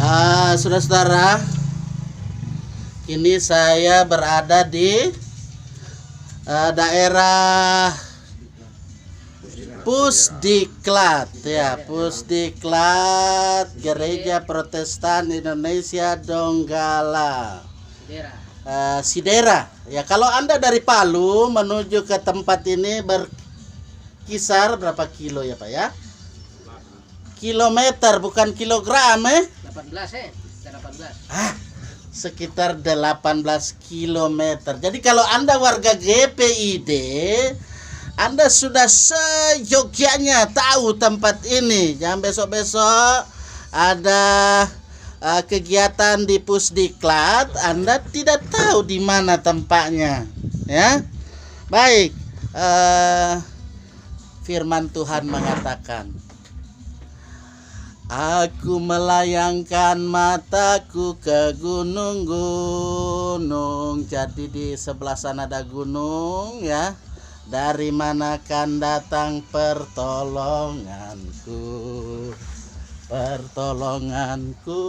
Saudara-saudara, kini saya berada di daerah Pusdiklat, ya, Pusdiklat Gereja Protestan Indonesia Donggala, Sidera. Ya, kalau Anda dari Palu menuju ke tempat ini berkisar berapa kilo ya Pak ya? Kilometer, bukan kilogram 18 sekitar 18 kilometer. Jadi kalau Anda warga GPID, Anda sudah seyogyanya tahu tempat ini. Jangan besok-besok ada kegiatan di Pusdiklat, Anda tidak tahu di mana tempatnya, ya. Baik, firman Tuhan mengatakan, aku melayangkan mataku ke gunung-gunung. Jadi di sebelah sana ada gunung, ya. Dari mana akan datang pertolonganku? Pertolonganku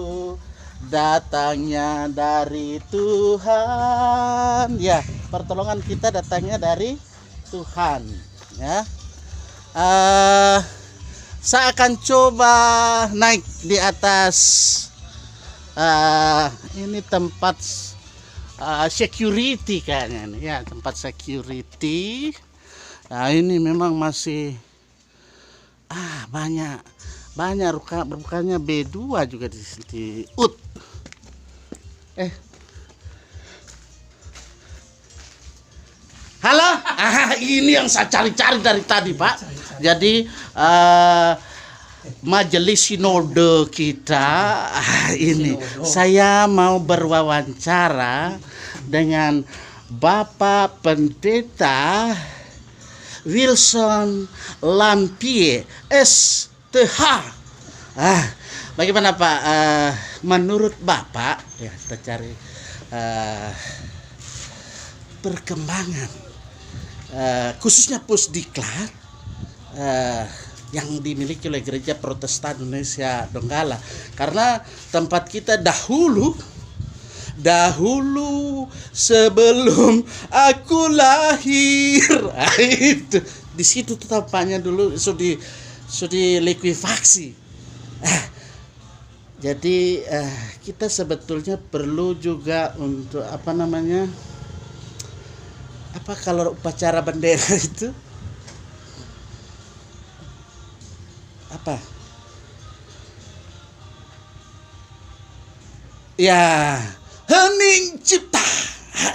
datangnya dari Tuhan. Ya, pertolongan kita datangnya dari Tuhan, ya. Saya akan coba naik di atas ini tempat security kayaknya nih, ya, tempat security. Nah, ini memang masih banyak rupanya B2 juga di UT. Halo, ini yang saya cari-cari dari tadi, Pak. Jadi majelis sinode kita ini, saya mau berwawancara dengan Bapak Pendeta Wilson Lampie STH. Bagaimana Pak? Menurut Bapak, ya, kita cari perkembangan khususnya Pusdiklat yang dimiliki oleh Gereja Protestan Indonesia Donggala, karena tempat kita dahulu sebelum aku lahir, itu di situ tuh tampaknya dulu sudah likuifaksi. Jadi kita sebetulnya perlu juga untuk kalau upacara bendera itu ya, hening cipta.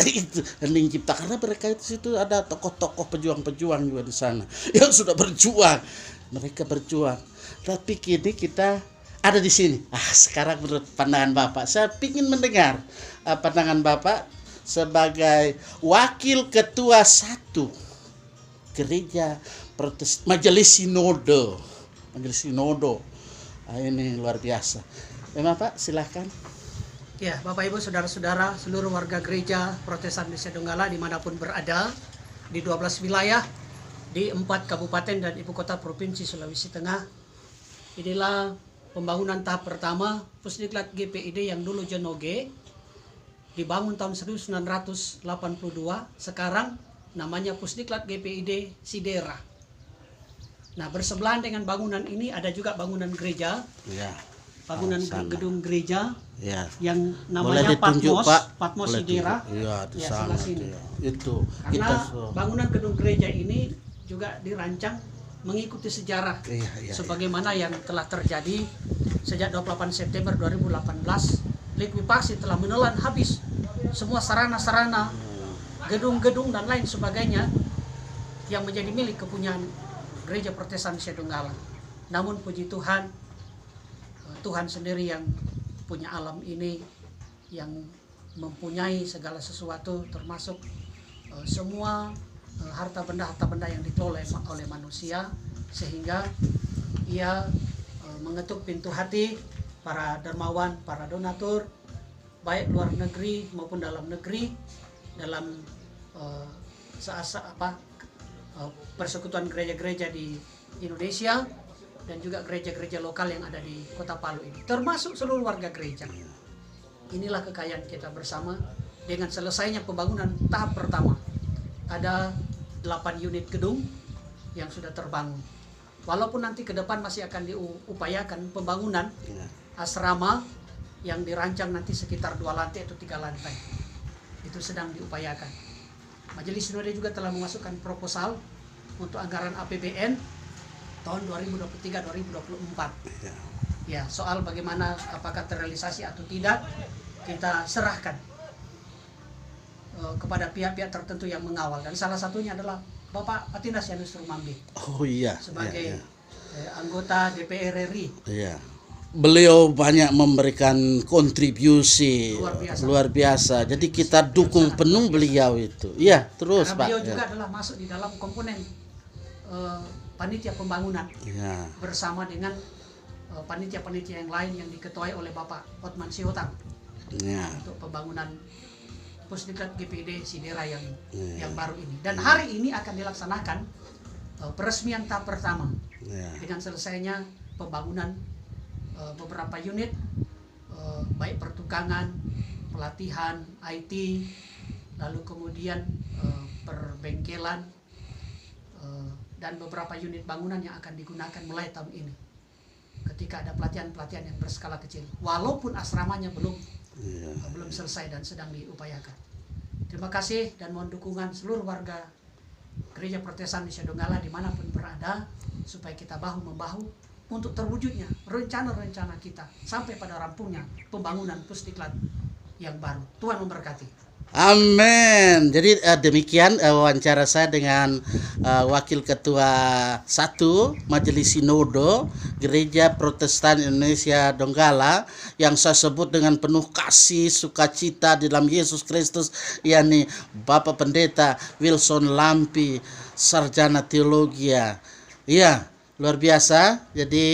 Itu hening cipta, karena mereka itu situ ada tokoh-tokoh pejuang-pejuang juga di sana yang sudah berjuang. Mereka berjuang, tapi kini kita ada di sini. Sekarang menurut pandangan Bapak, saya ingin mendengar pandangan Bapak sebagai wakil ketua 1 Gereja Protestan Majelis Sinode. Ini luar biasa. Pak, silahkan. Ya, Bapak Ibu, saudara-saudara, seluruh warga gereja Protestan Indonesia Donggala dimanapun berada di 12 wilayah di 4 kabupaten dan ibu kota provinsi Sulawesi Tengah. Inilah pembangunan tahap pertama Pusdiklat GPID yang dulu Jenoge, dibangun tahun 1982. Sekarang namanya Pusdiklat GPID Sidera. Nah, bersebelahan dengan bangunan ini ada juga bangunan gereja, ya, bangunan gedung gereja, ya, yang namanya Patmos Sidera, ya, di sana sini. Itu karena bangunan gedung gereja ini juga dirancang mengikuti sejarah, sebagaimana yang telah terjadi sejak 28 September 2018. Likuifaksi telah menelan habis semua sarana-sarana, gedung-gedung dan lain sebagainya yang menjadi milik kepunyaan Gereja Protestan Indonesia Donggala. Namun puji Tuhan, Tuhan sendiri yang punya alam ini, yang mempunyai segala sesuatu, termasuk semua harta benda yang dikelola oleh manusia, sehingga Ia mengetuk pintu hati para dermawan, para donatur, baik luar negeri maupun dalam negeri, dalam persekutuan gereja-gereja di Indonesia, dan juga gereja-gereja lokal yang ada di Kota Palu ini, termasuk seluruh warga gereja. Inilah kekayaan kita bersama. Dengan selesainya pembangunan tahap pertama, ada 8 unit gedung yang sudah terbangun. Walaupun nanti ke depan masih akan diupayakan pembangunan asrama yang dirancang nanti sekitar 2 lantai atau 3 lantai. Itu sedang diupayakan. Majelis Sinode juga telah memasukkan proposal untuk anggaran APBN tahun 2023-2024. Ya, soal bagaimana apakah terrealisasi atau tidak, kita serahkan kepada pihak-pihak tertentu yang mengawal, dan salah satunya adalah Bapak Atinas Yanus Rumambe. Oh iya. Sebagai anggota DPR RI. Iya. Beliau banyak memberikan kontribusi luar biasa. Jadi kita dukung penuh beliau itu. Iya, terus karena Pak. Beliau juga adalah masuk di dalam komponen panitia pembangunan bersama dengan panitia-panitia yang lain yang diketuai oleh Bapak Hotman Sihotang untuk pembangunan Pusdiklat GPID Sidera yang baru ini. Dan hari ini akan dilaksanakan peresmian tahap pertama dengan selesainya pembangunan beberapa unit baik pertukangan, pelatihan, IT, lalu kemudian perbengkelan dan beberapa unit bangunan yang akan digunakan mulai tahun ini. Ketika ada pelatihan-pelatihan yang berskala kecil, walaupun asramanya belum selesai dan sedang diupayakan. Terima kasih dan mohon dukungan seluruh warga Gereja Protestan Indonesia Donggala dimanapun berada, supaya kita bahu-membahu untuk terwujudnya rencana-rencana kita sampai pada rampungnya pembangunan Pusdiklat yang baru. Tuhan memberkati. Amin. Jadi demikian wawancara saya dengan Wakil Ketua 1 Majelis Sinode Gereja Protestan Indonesia Donggala, yang saya sebut dengan penuh kasih sukacita di dalam Yesus Kristus, yakni Bapak Pendeta Wilson Lampi, Sarjana Teologi. Iya, luar biasa. Jadi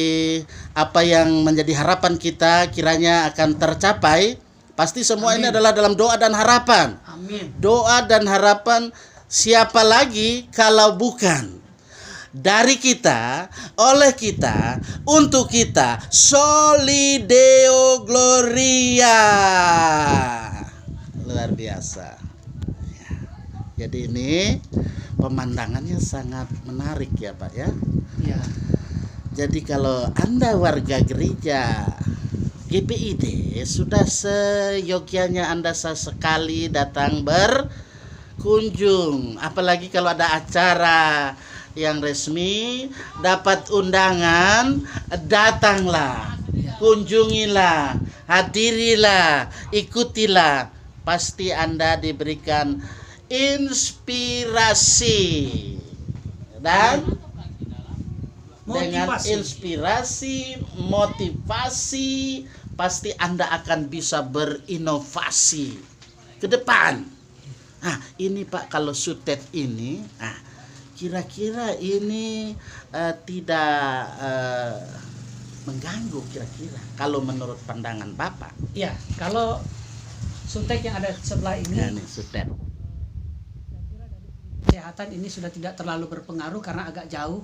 apa yang menjadi harapan kita kiranya akan tercapai. Pasti semua ini adalah dalam doa dan harapan. Amin. Doa dan harapan, siapa lagi kalau bukan dari kita, oleh kita, untuk kita. Soli Deo Gloria. Luar biasa. Jadi ini pemandangannya sangat menarik ya Pak ya. Ya. Jadi kalau Anda warga gereja GPID, sudah seyogyanya Anda sesekali datang berkunjung. Apalagi kalau ada acara yang resmi, dapat undangan, datanglah, kunjungilah, hadirilah, ikutilah. Pasti Anda diberikan inspirasi dan dengan inspirasi, motivasi, pasti Anda akan bisa berinovasi ke depan. Nah, ini Pak, kalau Sutet ini, kira-kira ini tidak mengganggu kira-kira kalau menurut pandangan Bapak? Ya, kalau Sutek yang ada sebelah ini, Ini Sutet. Kesehatan ini sudah tidak terlalu berpengaruh karena agak jauh.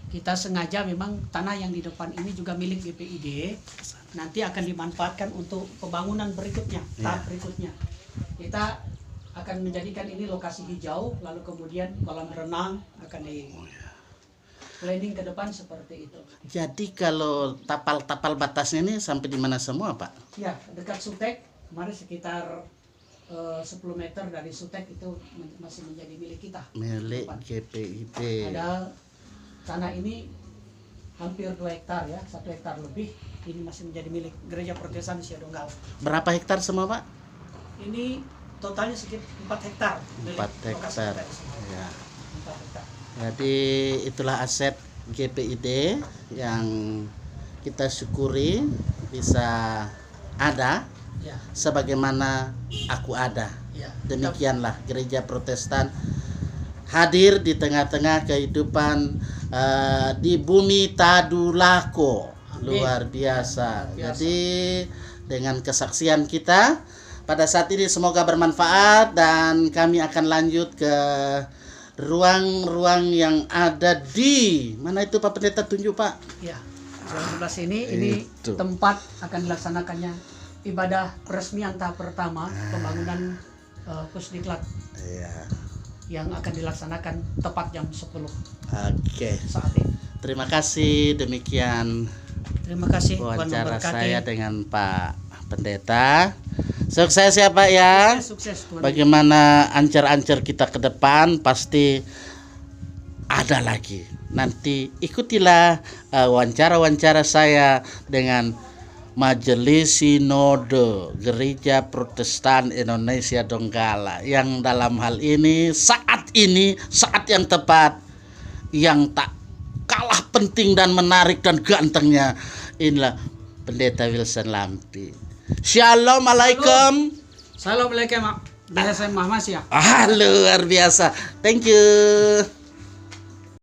Kita sengaja memang tanah yang di depan ini juga milik GPID, nanti akan dimanfaatkan untuk pembangunan berikutnya, tahap berikutnya. Kita akan menjadikan ini lokasi hijau, lalu kemudian kolam renang akan di planning ke depan seperti itu. Jadi kalau tapal-tapal batasnya ini sampai di mana semua Pak? Ya, dekat Sutek, kemarin sekitar 10 meter dari Sutek itu masih menjadi milik kita. Milik GPID. Ada tanah ini hampir 2 hektar ya, 1 hektar lebih. Ini masih menjadi milik Gereja Protestan Indonesia Donggala. Berapa hektar semua Pak? Ini totalnya sekitar 4 hektar. 4 hektar. Ya. 4 hektar. Jadi itulah aset GPID yang kita syukuri bisa ada sebagaimana aku ada. Demikianlah Gereja Protestan hadir di tengah-tengah kehidupan di bumi Tadulako. Luar biasa. Jadi dengan kesaksian kita pada saat ini semoga bermanfaat, dan kami akan lanjut ke ruang-ruang yang ada di mana itu Pak Pendeta, tunjuk Pak. Ya, sebelah ini Itu. tempat akan dilaksanakannya ibadah peresmian tahap pertama pembangunan Pusdiklat Iya. yang akan dilaksanakan tepat jam 10 Oke. saat ini. Terima kasih, demikian Terima kasih, Tuhan wawancara memberkati. saya dengan Pak Pendeta. Sukses ya Pak ya. Sukses Tuhan. Bagaimana ancar-ancar kita ke depan pasti ada lagi. Nanti ikutilah wawancara-wawancara saya dengan Majelis Sinode Gereja Protestan Indonesia Donggala, yang dalam hal ini saat yang tepat, yang tak kalah penting dan menarik dan gantengnya, inilah Pendeta Wilson Lampi. Shalom alaikum. Assalamualaikum. Biasa Mama ya. Luar biasa. Thank you.